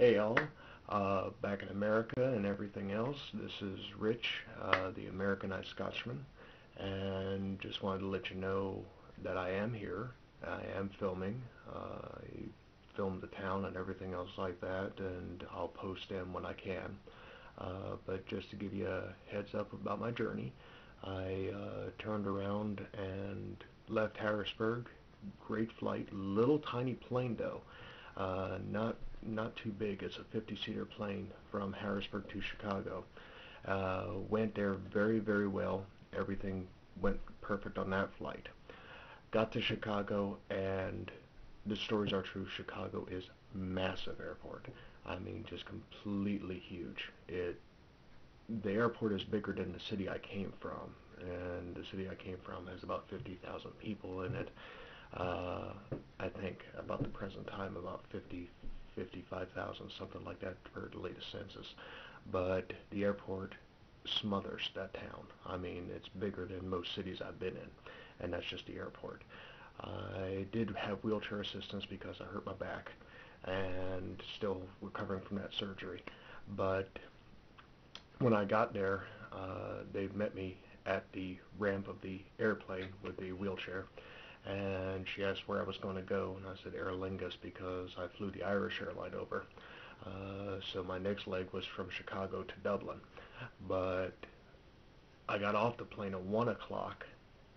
Hey y'all, back in America and everything else. This is Rich, the Americanized Scotsman, and just wanted to let you know that I am here. I am filming. I filmed the town and everything else like that, and I'll post them when I can. But just to give you a heads up about my journey, I turned around and left Harrisburg. Great flight, little tiny plane though. Not too big. It's a 50-seater plane from Harrisburg to Chicago. Went there very well. Everything went perfect on that flight. Got to Chicago, and the stories are true. Chicago is massive airport. I mean, just completely huge. The airport is bigger than the city I came from, and the city I came from has about 50,000 people in it. I think about the present time about 55,000, something like that per the latest census. But the airport smothers that town. I mean, it's bigger than most cities I've been in, and that's just the airport. I did have wheelchair assistance because I hurt my back and still recovering from that surgery. But when I got there, they met me at the ramp of the airplane with the wheelchair, and she asked where I was going to go, and I said Aer Lingus because I flew the Irish airline over. So my next leg was from Chicago to Dublin, but I got off the plane at 1 o'clock,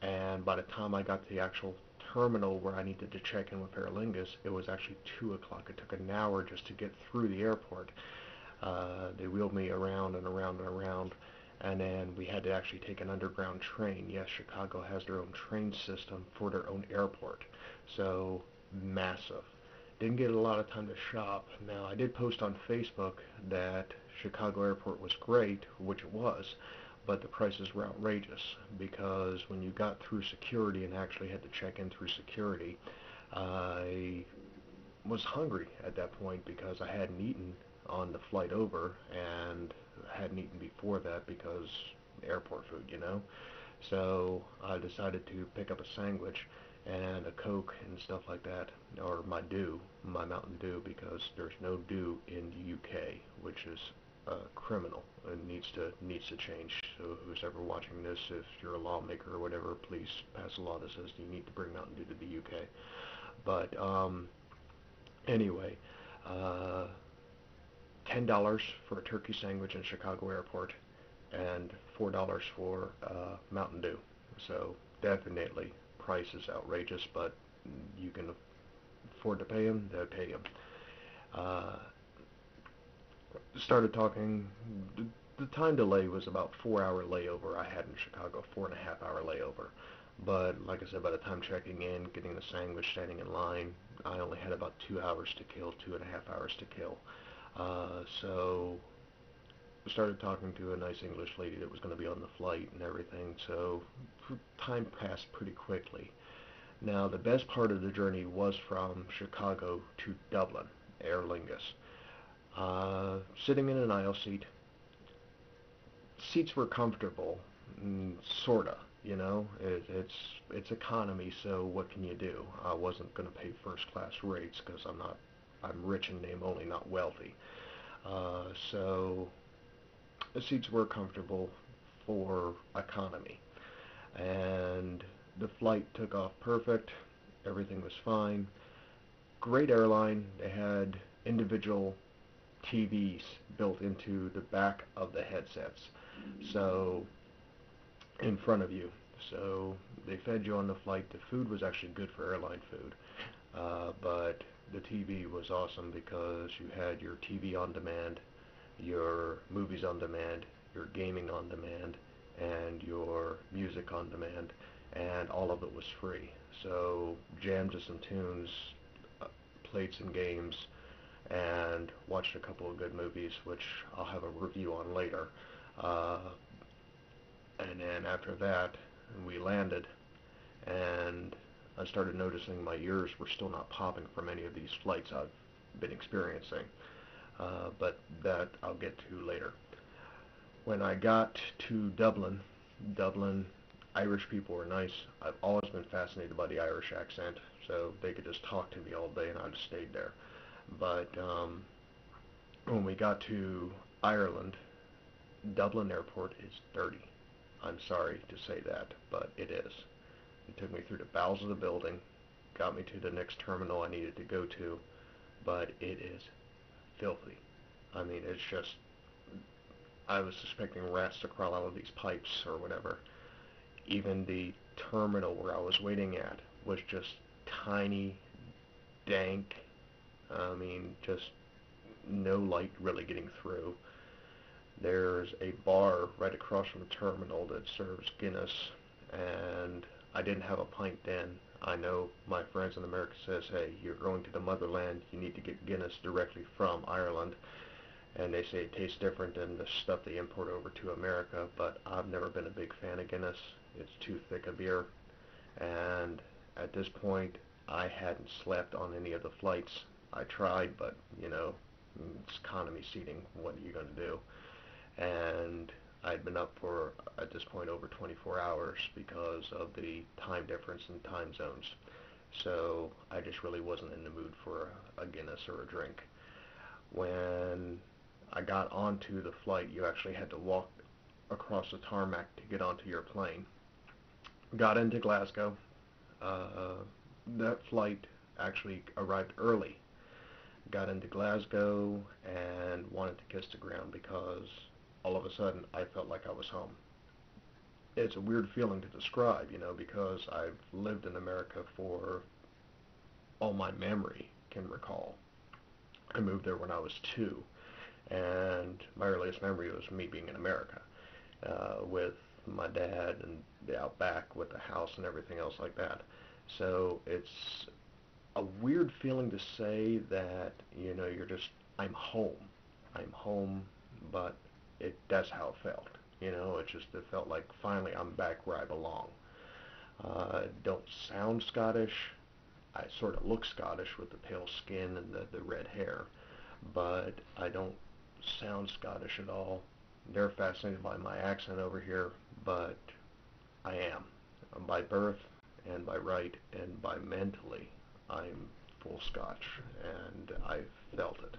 and by the time I got to the actual terminal where I needed to check in with Aer Lingus, it was actually 2 o'clock. It took an hour just to get through the airport. They wheeled me around and around and around, and then we had to actually take an underground train. Yes, Chicago has their own train system for their own airport, so massive. Didn't get a lot of time to shop. Now, I did post on Facebook that Chicago Airport was great, which it was, but the prices were outrageous because when you got through security and actually had to check in through security, I was hungry at that point because I hadn't eaten on the flight over and hadn't eaten before that because airport food, you know. So I decided to pick up a sandwich and a Coke and stuff like that, or my Mountain Dew, because there's no dew in the UK, which is criminal and needs to change. So who's ever watching this, if you're a lawmaker or whatever, please pass a law that says you need to bring Mountain Dew to the UK. But anyway, $10 for a turkey sandwich in Chicago Airport, and $4 for Mountain Dew. So definitely, price is outrageous, but you can afford to pay them, they'll pay them. Uh, Started talking. The time delay was about 4 hour layover I had in Chicago, 4.5 hour layover. But like I said, by the time checking in, getting the sandwich, standing in line, I only had about 2 hours to kill, 2.5 hours to kill. So started talking to a nice English lady that was going to be on the flight and everything, so time passed pretty quickly. Now, the best part of the journey was from Chicago to Dublin, Aer Lingus. Sitting in an aisle seat. Seats were comfortable, sorta. You know, it's economy, so what can you do? I wasn't going to pay first class rates because I'm rich in name only, not wealthy. So the seats were comfortable for economy, and the flight took off perfect. Everything was fine. Great airline. They had individual TVs built into the back of the headsets, so in front of you. So they fed you on the flight. The food was actually good for airline food, but the TV was awesome because you had your TV on demand, your movies on demand, your gaming on demand, and your music on demand, and all of it was free. So jammed to some tunes, played some games, and watched a couple of good movies, which I'll have a review on later. Uh, and then after that, we landed, and I started noticing my ears were still not popping from any of these flights I've been experiencing. But that I'll get to later. When I got to Dublin, Irish people were nice. I've always been fascinated by the Irish accent, so they could just talk to me all day and I just stayed there. But When we got to Ireland, Dublin Airport is dirty. I'm sorry to say that, but it is. It took me through the bowels of the building, got me to the next terminal I needed to go to, but it is filthy. I mean, it's just, I was suspecting rats to crawl out of these pipes or whatever. Even the terminal where I was waiting at was just tiny, dank. I mean, just no light really getting through. There's a bar right across from the terminal that serves Guinness, and I didn't have a pint then. I know my friends in America says, hey, you're going to the motherland, you need to get Guinness directly from Ireland, and they say it tastes different than the stuff they import over to America, but I've never been a big fan of Guinness. It's too thick a beer, and at this point, I hadn't slept on any of the flights. I tried, but, it's economy seating. What are you going to do? And I'd been up for, at this point, over 24 hours because of the time difference in time zones. So I just really wasn't in the mood for a Guinness or a drink. When I got onto the flight, you actually had to walk across the tarmac to get onto your plane. Got into Glasgow. Uh, that flight actually arrived early. Got into Glasgow and wanted to kiss the ground because all of a sudden I felt like I was home. It's a weird feeling to describe, because I've lived in America for all my memory can recall. I moved there when I was 2, and my earliest memory was me being in America, with my dad and the out back with the house and everything else like that. So it's a weird feeling to say that, you're just, I'm home. I'm home, but that's how it felt. It felt like finally I'm back where I belong. Don't sound Scottish. I sort of look Scottish with the pale skin and the red hair, but I don't sound Scottish at all. They're fascinated by my accent over here, but I am. By birth and by right and by mentally, I'm full Scotch, and I felt it.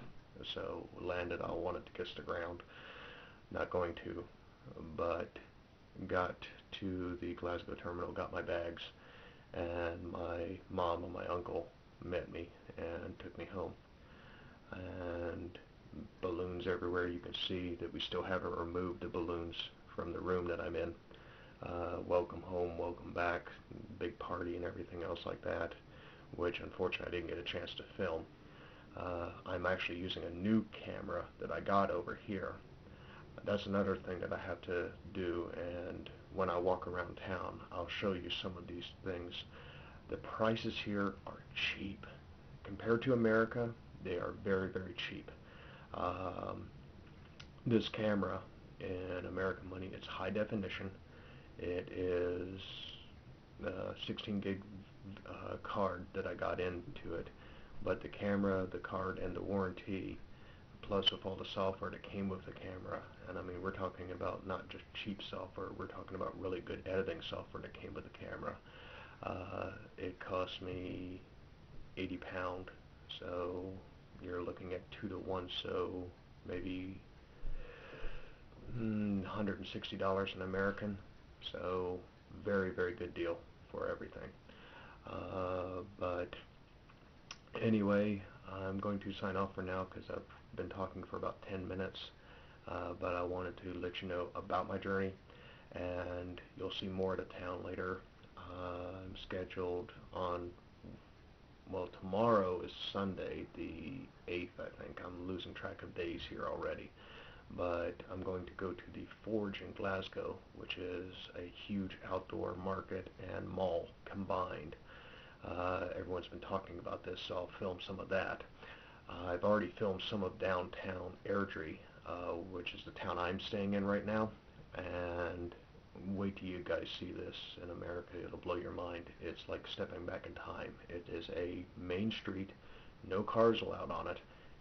So landed, I wanted to kiss the ground. Not going to, but got to the Glasgow terminal, got my bags, and my mom and my uncle met me and took me home. And balloons everywhere. You can see that we still haven't removed the balloons from the room that I'm in. Welcome home, welcome back, big party and everything else like that, which unfortunately I didn't get a chance to film. I'm actually using a new camera that I got over here. That's another thing that I have to do, and when I walk around town, I'll show you some of these things. The prices here are cheap. Compared to America, they are very, very cheap. Um, this camera, in American money, it's high definition. It is a 16 gig card that I got into it, but the camera, the card, and the warranty, plus with all the software that came with the camera, and I mean we're talking about not just cheap software, we're talking about really good editing software that came with the camera. It cost me £80, so you're looking at 2 to 1, so maybe $160 in American, so very, very good deal for everything. But anyway, I'm going to sign off for now because I've been talking for about 10 minutes, but I wanted to let you know about my journey, and you'll see more of the town later. I'm scheduled on, well, tomorrow is Sunday, the 8th, I think. I'm losing track of days here already. But I'm going to go to the Forge in Glasgow, which is a huge outdoor market and mall combined. Everyone's been talking about this, so I'll film some of that. I've already filmed some of downtown Airdrie, which is the town I'm staying in right now, and wait till you guys see this in America. It'll blow your mind. It's like stepping back in time. It is a main street, no cars allowed on it,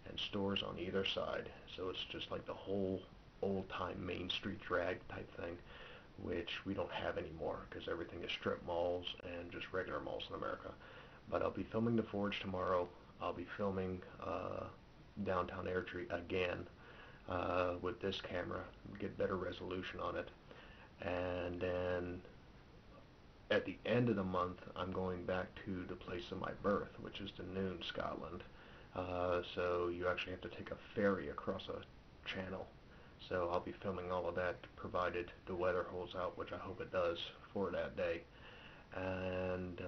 and stores on either side. So it's just like the whole old-time Main Street drag type thing, which we don't have anymore because everything is strip malls and just regular malls in America. But I'll be filming the Forge tomorrow. I'll be filming downtown Airdrie again with this camera, get better resolution on it. And then at the end of the month, I'm going back to the place of my birth, which is Dunoon, Scotland. So you actually have to take a ferry across a channel. So I'll be filming all of that, provided the weather holds out, which I hope it does for that day. And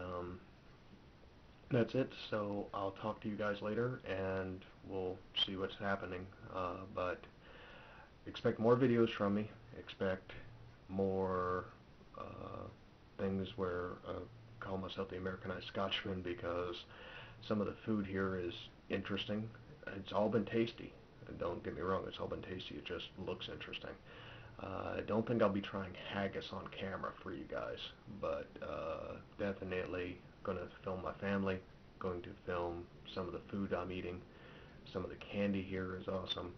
that's it. So I'll talk to you guys later, and we'll see what's happening. But expect more videos from me. Expect more things where I call myself the Americanized Scotchman, because some of the food here is interesting. It's all been tasty. Don't get me wrong, it's all been tasty. It just looks interesting. I don't think I'll be trying haggis on camera for you guys, but definitely going to film my family, going to film some of the food I'm eating. Some of the candy here is awesome.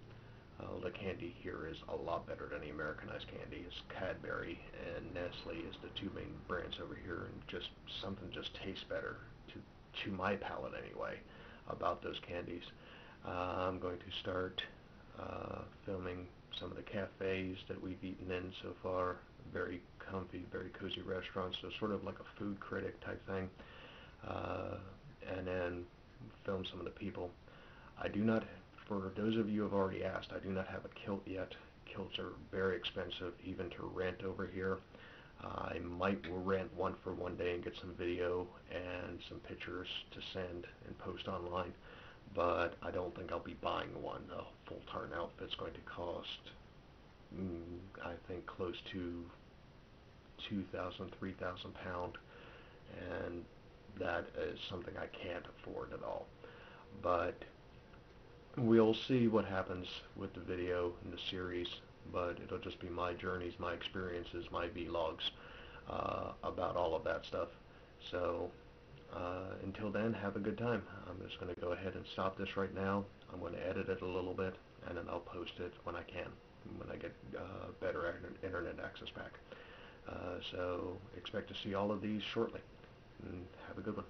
The candy here is a lot better than the Americanized candy. It's Cadbury and Nestle is the two main brands over here, and just something just tastes better to my palate anyway about those candies. I'm going to start filming some of the cafes that we've eaten in so far. Very comfy, very cozy restaurants, so sort of like a food critic type thing. And then film some of the people. I do not, for those of you who have already asked, I do not have a kilt yet. Kilts are very expensive, even to rent over here. I might rent one for one day and get some video and some pictures to send and post online, but I don't think I'll be buying one. A full tartan outfit's going to cost, I think, close to 2,000, 3,000 pound, and that is something I can't afford at all. But we'll see what happens with the video and the series, but it'll just be my journeys, my experiences, my vlogs about all of that stuff. So until then, have a good time. I'm just going to go ahead and stop this right now. I'm going to edit it a little bit, and then I'll post it when I can, when I get better internet access back. So expect to see all of these shortly. And have a good one.